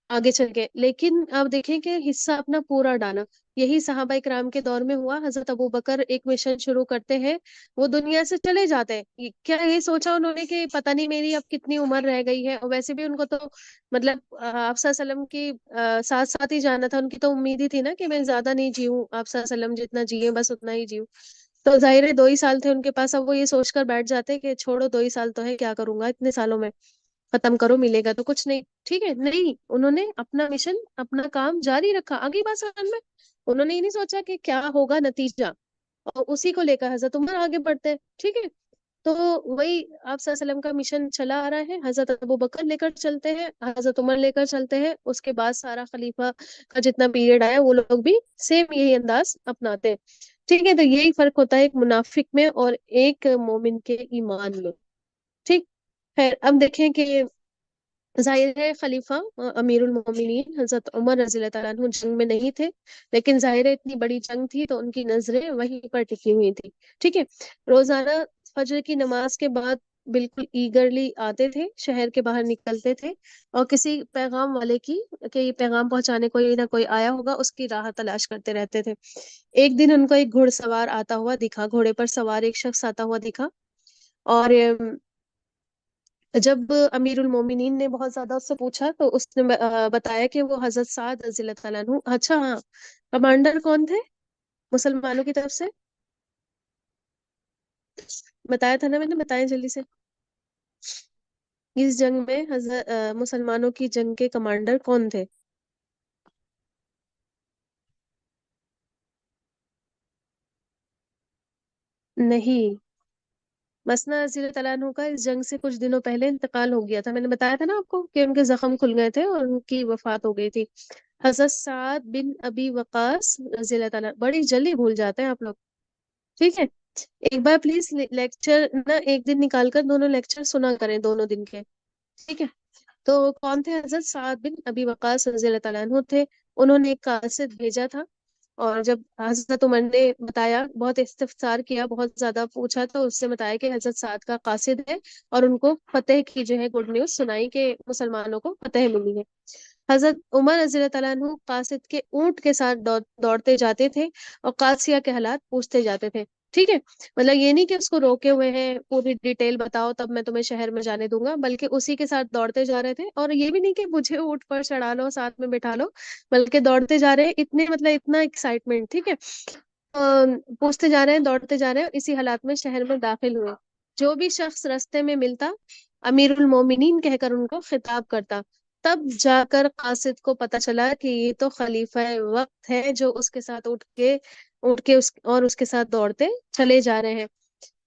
آگے چل کے، لیکن آپ دیکھیں کہ حصہ اپنا پورا ڈالا، یہی صحابہ کرام کے دور میں ہوا، حضرت ابو بکر ایک مشن شروع کرتے ہیں، وہ دنیا سے چلے جاتے ہیں، کیا یہ سوچا انہوں نے کہ پتہ نہیں میری اب کتنی عمر رہ گئی ہے، اور ویسے بھی ان کو تو مطلب آپ صلی اللہ علیہ وسلم کی ساتھ ساتھ ہی جانا تھا، ان کی تو امید ہی تھی نا کہ میں زیادہ نہیں جیوں، آپ صلی اللہ علیہ وسلم جتنا جیے بس اتنا ہی جیوں، تو ظاہر ہے 2 ہی سال تھے ان کے پاس، اب وہ یہ سوچ کر بیٹھ جاتے کہ چھوڑو 2 ہی سال تو ہے، کیا کروں گا اتنے سالوں میں، ختم کرو ملے گا تو کچھ نہیں، ٹھیک ہے، نہیں انہوں نے اپنا مشن، اپنا کام جاری رکھا، آگے بات سمجھ میں، انہوں نے یہ نہیں سوچا کہ کیا ہوگا نتیجہ، اور اسی کو لے کر حضرت عمر آگے بڑھتے ہیں، ٹھیک ہے، تو وہی آپ صلی اللہ علیہ وسلم کا مشن چلا آ رہا ہے، حضرت ابو بکر لے کر چلتے ہیں، حضرت عمر لے کر چلتے ہیں، اس کے بعد سارا خلیفہ کا جتنا پیریڈ آیا وہ لوگ بھی سیم یہی انداز اپناتے ہیں، ٹھیک ہے، تو یہی فرق ہوتا ہے ایک منافق میں اور ایک مومن کے ایمان میں، ٹھیک، خیر اب دیکھیں کہ ظاہر ہے خلیفہ امیر المومنین حضرت عمر رضی اللہ تعالیٰ عنہ جنگ میں نہیں تھے، لیکن ظاہر ہے اتنی بڑی جنگ تھی تو ان کی نظریں وہیں پر ٹکی ہوئی تھی، ٹھیک ہے، روزانہ فجر کی نماز کے بعد بالکل ایگرلی آتے تھے، شہر کے باہر نکلتے تھے، اور کسی پیغام والے کی کہ یہ پیغام پہنچانے کوئی نہ کوئی آیا ہوگا اس کی راہ تلاش کرتے رہتے تھے۔ ایک دن ان کو ایک گھڑ سوار آتا ہوا دکھا، گھوڑے پر سوار ایک شخص آتا ہوا دکھا، اور جب امیر المومنین نے بہت زیادہ اس سے پوچھا تو اس نے بتایا کہ وہ حضرت سعد رضی اللہ تعالیٰ عنہ. اچھا ہاں، کمانڈر کون تھے مسلمانوں کی طرف سے؟ بتایا تھا نا میں نے، بتایا جلدی سے. اس جنگ میں حضرت مسلمانوں کی جنگ کے کمانڈر کون تھے؟ نہیں، مسنا رضی اللہ تعالیٰ عنہ کا اس جنگ سے کچھ دنوں پہلے انتقال ہو گیا تھا. میں نے بتایا تھا نا آپ کو کہ ان کے زخم کھل گئے تھے اور ان کی وفات ہو گئی تھی. حضرت سعد بن ابی وقاص رضی اللہ تعالیٰ. بڑی جلدی بھول جاتے ہیں آپ لوگ. ٹھیک ہے، ایک بار پلیز لیکچر نا ایک دن نکال کر دونوں لیکچر سنا کریں، دونوں دن کے. ٹھیک ہے. تو کون تھے؟ حضرت سعد بن ابی وقاص رضی اللہ تعالیٰ عنہ تھے. انہوں نے ایک قاصد بھیجا تھا، اور جب حضرت عمر نے بتایا، بہت استفسار کیا، بہت زیادہ پوچھا، تو اس سے بتایا کہ حضرت سعد کا قاصد ہے، اور ان کو فتح کی جو ہے گڈ نیوز سنائی کہ مسلمانوں کو فتح ملی ہے. حضرت عمر رضی اللہ تعالیٰ عنہ قاصد کے اونٹ کے ساتھ دوڑتے جاتے تھے اور قادسیہ کے حالات پوچھتے جاتے تھے. ٹھیک ہے، مطلب یہ نہیں کہ اس کو روکے ہوئے ہیں پوری ڈیٹیل بتاؤ تب میں تمہیں شہر میں جانے دوں گا، بلکہ اسی کے ساتھ دوڑتے جا رہے تھے. اور یہ بھی نہیں کہ مجھے اونٹ پر چڑھا لو ساتھ میں بٹھا لو، بلکہ دوڑتے جا رہے ہیں، اتنے مطلب اتنا ایکسائٹمنٹ. ٹھیک ہے، پوچھتے جا رہے ہیں، دوڑتے جا رہے ہیں، اسی حالات میں شہر میں داخل ہوئے. جو بھی شخص رستے میں ملتا امیر المومنین کہہ کر ان کو خطاب کرتا. تب جا کر قاصد کو پتا چلا کہ یہ تو خلیفہ وقت ہے جو اس کے ساتھ اٹھ کے اور اس کے ساتھ دوڑتے چلے جا رہے ہیں.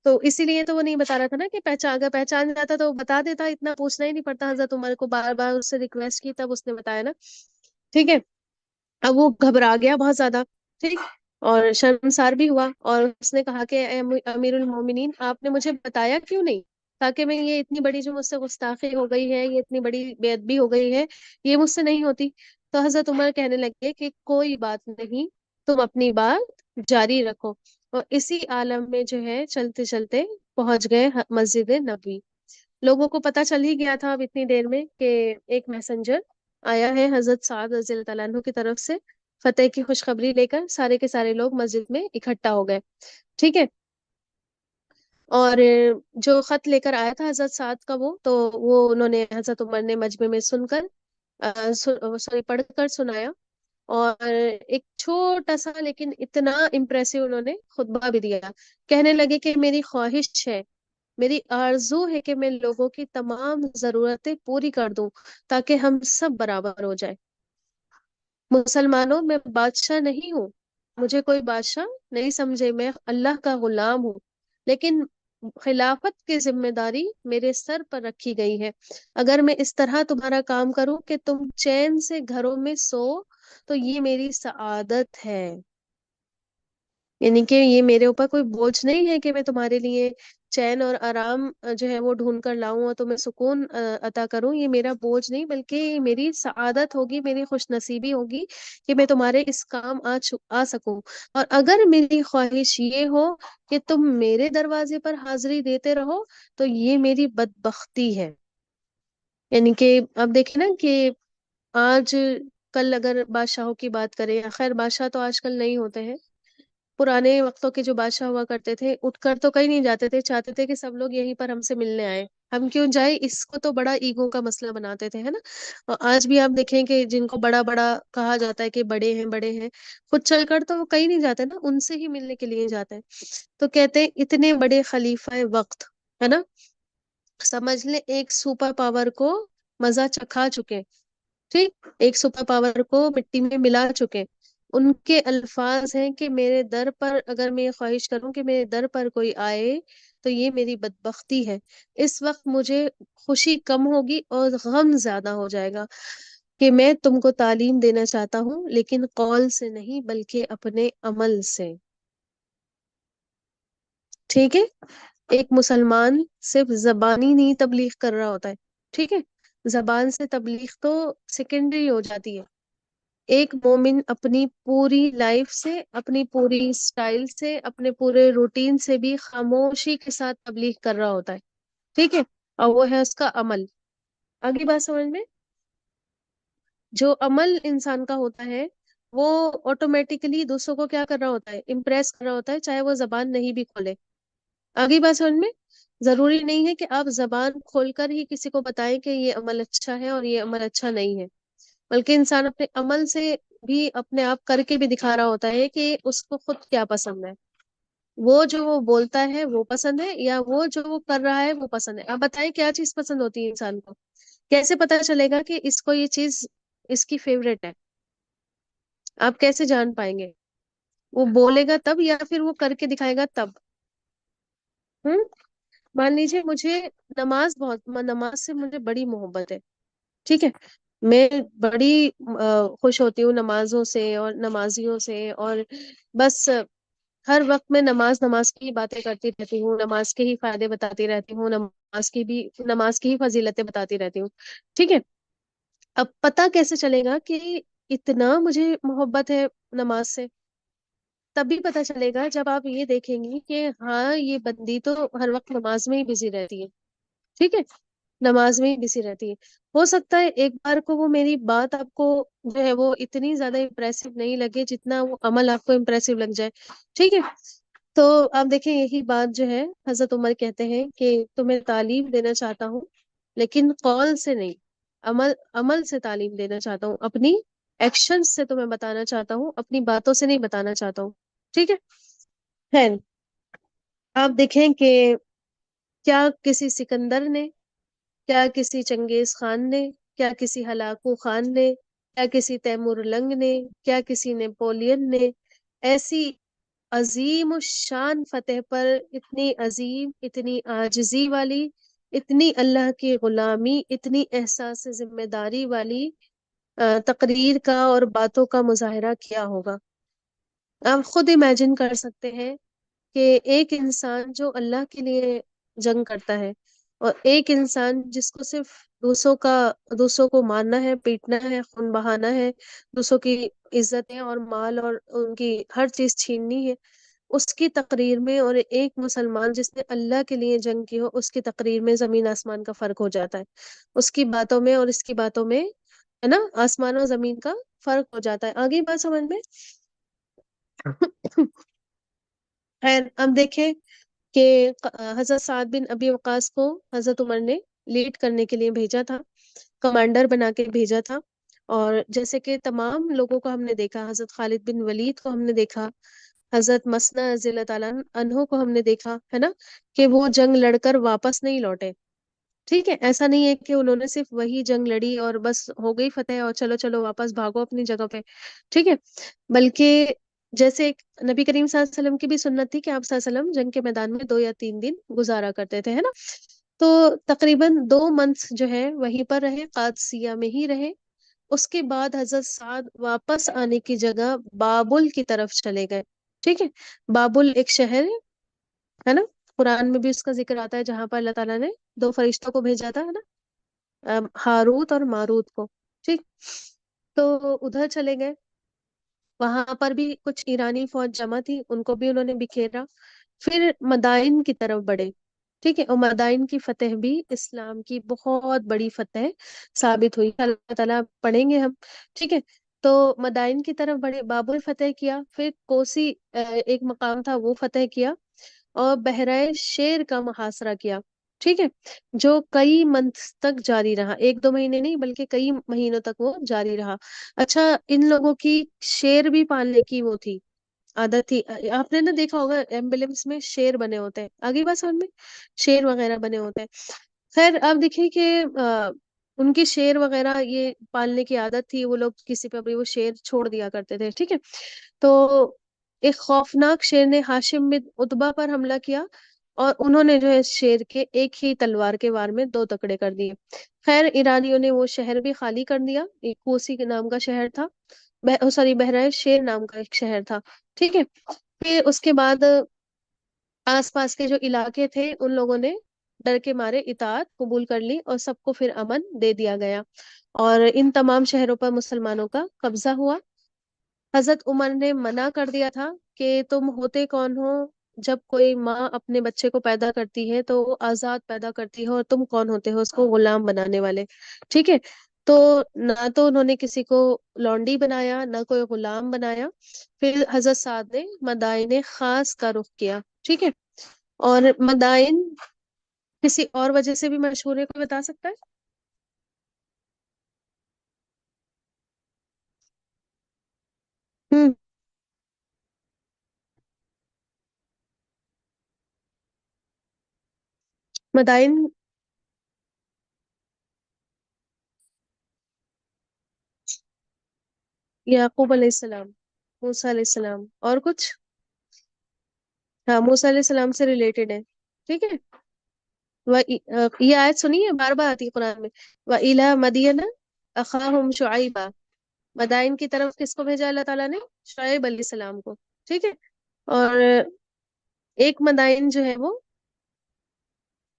تو اسی لیے تو وہ نہیں بتا رہا تھا نا کہ اگر پہچان جاتا تو بتا دیتا، اتنا پوچھنا ہی نہیں پڑتا. حضرت عمر کو بار بار اس سے ریکویسٹ کی، تب اس نے بتایا نا. ٹھیک ہے، اب وہ گھبرا گیا بہت زیادہ. ٹھیک، اور شرمسار بھی ہوا، اور اس نے کہا کہ اے امیر المومنین، آپ نے مجھے بتایا کیوں نہیں، تاکہ میں یہ اتنی بڑی جو مجھ سے گستاخی ہو گئی ہے، یہ اتنی بڑی بے ادبی ہو گئی ہے، یہ مجھ سے نہیں ہوتی. تو حضرت عمر کہنے لگے کہ کوئی بات نہیں، تم اپنی بات جاری رکھو. اور اسی عالم میں جو ہے چلتے چلتے پہنچ گئے مسجد نبوی. لوگوں کو پتا چل ہی گیا تھا اب اتنی دیر میں کہ ایک میسنجر آیا ہے حضرت سعد رضی اللہ تعالیٰ عنہ کی طرف سے فتح کی خوشخبری لے کر. سارے کے سارے لوگ مسجد میں اکٹھا ہو گئے. ٹھیک ہے، اور جو خط لے کر آیا تھا حضرت سعد کا، تو وہ انہوں نے حضرت عمر نے مجمع میں سن کر سوری پڑھ کر سنایا. اور ایک چھوٹا سا لیکن اتنا امپریسو انہوں نے خطبہ بھی دیا. کہنے لگے کہ میری خواہش ہے، میری آرزو ہے کہ میں لوگوں کی تمام ضرورتیں پوری کر دوں تاکہ ہم سب برابر ہو جائیں. مسلمانوں، میں بادشاہ نہیں ہوں، مجھے کوئی بادشاہ نہیں سمجھے، میں اللہ کا غلام ہوں، لیکن خلافت کی ذمہ داری میرے سر پر رکھی گئی ہے. اگر میں اس طرح تمہارا کام کروں کہ تم چین سے گھروں میں سو تو یہ میری سعادت ہے. یعنی کہ یہ میرے اوپر کوئی بوجھ نہیں ہے کہ میں تمہارے لیے چین اور آرام جو ہے وہ ڈھونڈ کر لاؤں اور تمہیں سکون عطا کروں. یہ میرا بوجھ نہیں، بلکہ یہ میری سعادت ہوگی، میری خوش نصیبی ہوگی کہ میں تمہارے اس کام آ سکوں. اور اگر میری خواہش یہ ہو کہ تم میرے دروازے پر حاضری دیتے رہو تو یہ میری بدبختی ہے. یعنی کہ اب دیکھیں نا کہ آج کل اگر بادشاہوں کی بات کریں، خیر بادشاہ تو آج کل نہیں ہوتے ہیں، پرانے وقتوں کے جو بادشاہ ہوا کرتے تھے اٹھ کر تو کہیں نہیں جاتے تھے، چاہتے تھے کہ سب لوگ یہیں پر ہم سے ملنے آئے، ہم کیوں جائے. اس کو تو بڑا ایگو کا مسئلہ بناتے تھے، ہے نا. اور آج بھی آپ دیکھیں کہ جن کو بڑا بڑا کہا جاتا ہے کہ بڑے ہیں بڑے ہیں، خود چل کر تو وہ کہیں نہیں جاتے نا، ان سے ہی ملنے کے لیے جاتے ہیں. تو کہتے ہیں اتنے بڑے خلیفہ وقت، ہے نا، سمجھ لیں ایک سپر پاور کو مزہ چکھا چکے. ٹھیک، ایک سپر پاور کو مٹی میں ملا چکے. ان کے الفاظ ہیں کہ میرے در پر، اگر میں یہ خواہش کروں کہ میرے در پر کوئی آئے تو یہ میری بدبختی ہے. اس وقت مجھے خوشی کم ہوگی اور غم زیادہ ہو جائے گا کہ میں تم کو تعلیم دینا چاہتا ہوں، لیکن قول سے نہیں بلکہ اپنے عمل سے. ٹھیک ہے، ایک مسلمان صرف زبانی نہیں تبلیغ کر رہا ہوتا ہے. ٹھیک ہے، زبان سے تبلیغ تو سیکنڈری ہو جاتی ہے. ایک مومن اپنی پوری لائف سے، اپنی پوری سٹائل سے، اپنے پورے روٹین سے بھی خاموشی کے ساتھ تبلیغ کر رہا ہوتا ہے. ٹھیک ہے، اور وہ ہے اس کا عمل. آگے بات سمجھ میں؟ جو عمل انسان کا ہوتا ہے وہ آٹومیٹیکلی دوسروں کو کیا کر رہا ہوتا ہے؟ امپریس کر رہا ہوتا ہے، چاہے وہ زبان نہیں بھی کھولے. آگے بات سمجھ میں؟ ضروری نہیں ہے کہ آپ زبان کھول کر ہی کسی کو بتائیں کہ یہ عمل اچھا ہے اور یہ عمل اچھا نہیں ہے، بلکہ انسان اپنے عمل سے بھی اپنے آپ کر کے بھی دکھا رہا ہوتا ہے کہ اس کو خود کیا پسند ہے، وہ جو وہ بولتا ہے وہ پسند ہے یا وہ جو وہ کر رہا ہے وہ پسند ہے۔ آپ بتائیں کیا چیز پسند ہوتی ہے انسان کو؟ کیسے پتا چلے گا کہ اس کو یہ چیز اس کی فیوریٹ ہے؟ آپ کیسے جان پائیں گے؟ وہ بولے گا تب یا پھر وہ کر کے دکھائے گا تب؟ ہوں مان لیجیے مجھے نماز سے مجھے بڑی محبت ہے، ٹھیک ہے، میں بڑی خوش ہوتی ہوں نمازوں سے اور نمازیوں سے، اور بس ہر وقت میں نماز نماز کی باتیں کرتی رہتی ہوں، نماز کے ہی فائدے بتاتی رہتی ہوں، نماز کی ہی فضیلتیں بتاتی رہتی ہوں، ٹھیک ہے۔ اب پتا کیسے چلے گا کہ اتنا مجھے محبت ہے نماز سے؟ تبھی پتا چلے گا جب آپ یہ دیکھیں گی کہ ہاں یہ بندی تو ہر وقت نماز میں ہی بزی رہتی ہے، ٹھیک ہے، نماز میں ہی بزی رہتی ہے۔ ہو سکتا ہے ایک بار کو وہ میری بات آپ کو جو ہے وہ اتنی زیادہ امپریسو نہیں لگے جتنا وہ عمل آپ کو امپریسو لگ جائے، ٹھیک ہے۔ تو آپ دیکھیں یہی بات جو ہے حضرت عمر کہتے ہیں کہ تمہیں تعلیم دینا چاہتا ہوں لیکن قول سے نہیں، عمل سے تعلیم دینا چاہتا ہوں، اپنی ایکشن سے تمہیں بتانا چاہتا ہوں، اپنی باتوں سے نہیں بتانا چاہتا ہوں، ٹھیک ہے۔ خیر، آپ دیکھیں کہ کیا کسی سکندر نے، کیا کسی چنگیز خان نے، کیا کسی ہلاکو خان نے، کیا کسی تیمور لنگ نے، کیا کسی نیپولین نے ایسی عظیم الشان فتح پر اتنی عظیم، اتنی عاجزی والی، اتنی اللہ کی غلامی، اتنی احساس ذمہ داری والی تقریر کا اور باتوں کا مظاہرہ کیا ہوگا؟ آپ خود امیجن کر سکتے ہیں کہ ایک انسان جو اللہ کے لیے جنگ کرتا ہے، اور ایک انسان جس کو صرف دوسروں کو مارنا ہے، پیٹنا ہے، خون بہانا ہے، دوسروں کی عزتیں اور مال اور ان کی ہر چیز چھیننی ہے، اس کی تقریر میں، اور ایک مسلمان جس نے اللہ کے لیے جنگ کی ہو اس کی تقریر میں زمین آسمان کا فرق ہو جاتا ہے، اس کی باتوں میں اور اس کی باتوں میں، ہے نا، آسمان و زمین کا فرق ہو جاتا ہے۔ آگے بات سمجھ میں؟ خیر، اب دیکھیں کہ حضرت سعد بن ابی وقاص کو حضرت عمر نے لیڈ کرنے کے لیے بھیجا تھا، کمانڈر بنا کے بھیجا تھا، اور جیسے کہ تمام لوگوں کو ہم نے دیکھا، حضرت خالد بن ولید کو ہم نے دیکھا، حضرت مسنا رضی اللہ تعالیٰ عنہ کو ہم نے دیکھا، ہے نا، کہ وہ جنگ لڑ کر واپس نہیں لوٹے، ٹھیک ہے۔ ایسا نہیں ہے کہ انہوں نے صرف وہی جنگ لڑی اور بس ہو گئی فتح اور چلو چلو واپس بھاگو اپنی جگہ پہ، ٹھیک ہے، بلکہ جیسے ایک نبی کریم صلی اللہ علیہ وسلم کی بھی سنت تھی کہ آپ صلی اللہ علیہ وسلم جنگ کے میدان میں 2 یا 3 دن گزارا کرتے تھے، ہے نا، تو تقریباً 2 منتھ جو ہے وہیں پر رہے، قادسیہ میں ہی رہے۔ اس کے بعد حضرت سعد واپس آنے کی جگہ بابل کی طرف چلے گئے، ٹھیک ہے۔ بابل ایک شہر ہے نا، قرآن میں بھی اس کا ذکر آتا ہے، جہاں پر اللہ تعالیٰ نے 2 فرشتوں کو بھیجا تھا، ہے نا، ہاروت اور ماروت کو، ٹھیک، تو ادھر چلے گئے۔ وہاں پر بھی کچھ ایرانی فوج جمع تھی، ان کو بھی انہوں نے بکھیرا، پھر مدائن کی طرف بڑھے، ٹھیک ہے، اور مدائن کی فتح بھی اسلام کی بہت بڑی فتح ثابت ہوئی، اللہ تعالیٰ پڑھیں گے ہم، ٹھیک ہے۔ تو مدائن کی طرف بڑھے، بابل فتح کیا، پھر کوسی ایک مقام تھا وہ فتح کیا، اور بحرائے شیر کا محاصرہ کیا، ٹھیک ہے، جو کئی منتھ تک جاری رہا، 1 2 مہینے نہیں بلکہ کئی مہینوں تک وہ جاری رہا۔ اچھا، ان لوگوں کی شیر بھی پالنے کی وہ تھی، عادت تھی، آپ نے نا دیکھا ہوگا ایمبلمس میں شیر بنے ہوتے ہیں، آگے بات سمجھ میں، شیر وغیرہ بنے ہوتے ہیں۔ خیر، آپ دیکھیں کہ ان کی شیر وغیرہ یہ پالنے کی عادت تھی، وہ لوگ کسی پہ بھی وہ شیر چھوڑ دیا کرتے تھے، ٹھیک ہے۔ تو ایک خوفناک شیر نے ہاشم بن عتبہ پر حملہ کیا، اور انہوں نے جو ہے شیر کے ایک ہی تلوار کے وار میں 2 ٹکڑے کر دیے۔ خیر، ایرانیوں نے وہ شہر بھی خالی کر دیا، ایک کوسی کے نام کا شہر تھا، سوری بحرائے شیر نام کا ایک شہر تھا، ٹھیک ہے۔ پھر اس کے بعد آس پاس کے جو علاقے تھے ان لوگوں نے ڈر کے مارے اطاعت قبول کر لی، اور سب کو پھر امن دے دیا گیا، اور ان تمام شہروں پر مسلمانوں کا قبضہ ہوا۔ حضرت عمر نے منع کر دیا تھا کہ تم ہوتے کون ہو؟ جب کوئی ماں اپنے بچے کو پیدا کرتی ہے تو وہ آزاد پیدا کرتی ہے، اور تم کون ہوتے ہو اس کو غلام بنانے والے، ٹھیک ہے۔ تو نہ تو انہوں نے کسی کو لونڈی بنایا، نہ کوئی غلام بنایا۔ پھر حضرت سعد نے مدائن خاص کا رخ کیا، ٹھیک ہے، اور مدائن کسی اور وجہ سے بھی مشہور ہے، کوئی بتا سکتا ہے؟ ہوں مدائن. یعقوب علیہ السلام، موسیٰ علیہ السلام، اور کچھ؟ ہاں موسیٰ علیہ السلام سے ریلیٹڈ ہے. ٹھیک ہے. یہ آیت سنیے، بار بار آتی ہے قرآن میں. وَإِلَى مَدْيَنَ أَخَاهُمْ شُعَيْبًا. مدائن کی طرف کس کو بھیجا اللہ تعالیٰ نے؟ شعیب علیہ السلام کو. ٹھیک ہے. اور ایک مدائن جو ہے وہ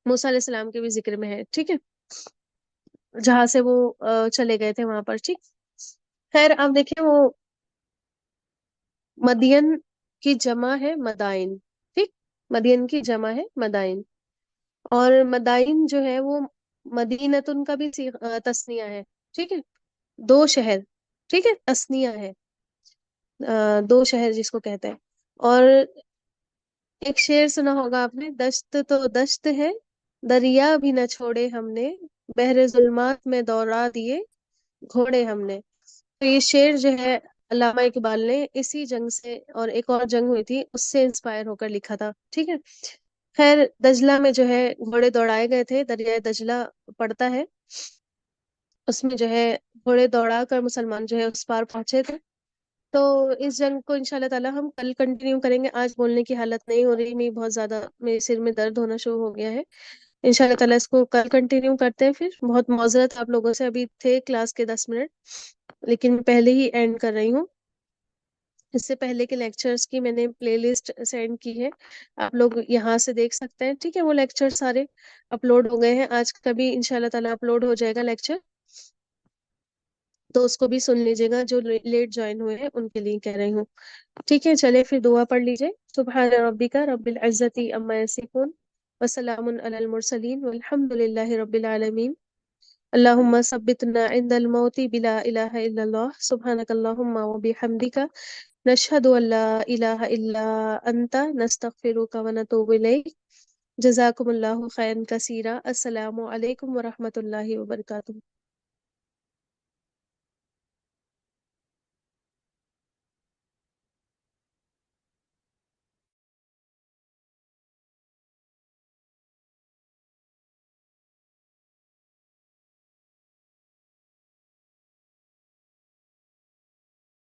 موسیٰ علیہ السلام کے بھی ذکر میں ہے. ٹھیک ہے. جہاں سے وہ چلے گئے تھے وہاں پر. ٹھیک. خیر آپ دیکھیں، وہ مدین کی جمع ہے مدائن. ٹھیک. مدین کی جمع ہے مدائن. اور مدائن جو ہے وہ مدینتن کا بھی تسنیہ ہے. ٹھیک ہے. دو شہر. ٹھیک ہے، تسنیہ ہے. دو شہر جس کو کہتے ہیں. اور ایک شعر سنا ہوگا آپ نے، دشت تو دشت ہے، دریا بھی نہ چھوڑے ہم نے، بحر ظلمات میں دوڑا دیے گھوڑے ہم نے. تو یہ شعر جو ہے علامہ اقبال نے اسی جنگ سے، اور ایک اور جنگ ہوئی تھی اس سے انسپائر ہو کر لکھا تھا. ٹھیک ہے. خیر دجلہ میں جو ہے گھوڑے دوڑائے گئے تھے، دریائے دجلہ پڑتا ہے، اس میں جو ہے گھوڑے دوڑا کر مسلمان جو ہے اس پار پہنچے تھے. تو اس جنگ کو انشاء اللہ تعالیٰ ہم کل کنٹینیو کریں گے. آج بولنے کی حالت نہیں ہو رہی، میں بہت زیادہ میرے سر میں درد ہونا شروع ہو گیا ہے. انشاء اللہ تعالیٰ اس کو کل کنٹینیو کرتے ہیں. پھر بہت معذرت آپ لوگوں سے، ابھی تھے کلاس کے 10 منٹ لیکن میں پہلے ہی اینڈ کر رہی ہوں. اس سے پہلے کے لیکچرز کی میں نے پلے لسٹ سینڈ کی ہے، آپ لوگ یہاں سے دیکھ سکتے ہیں. ٹھیک ہے. وہ لیکچر سارے اپلوڈ ہو گئے ہیں، آج کا بھی انشاء اللہ تعالیٰ اپلوڈ ہو جائے گا لیکچر، تو اس کو بھی سن لیجیے گا. جو لیٹ جوائن ہوئے ہیں ان کے لیے کہہ رہی ہوں. ٹھیک ہے. چلے پھر دعا پڑھ لیجیے. سبحان ربک رب العزت عما یصفون وسلام علی المرسلین والحمد للہ رب العالمین. اللهم ثبتنا عند الموت بلا إله إلا الله سبحانك اللهم وبحمدك نشهد أن لا إله إلا أنت نستغفرك ونتوب إليك. جزاكم الله خيرا كثيرا. السلام عليكم ورحمة الله وبركاته.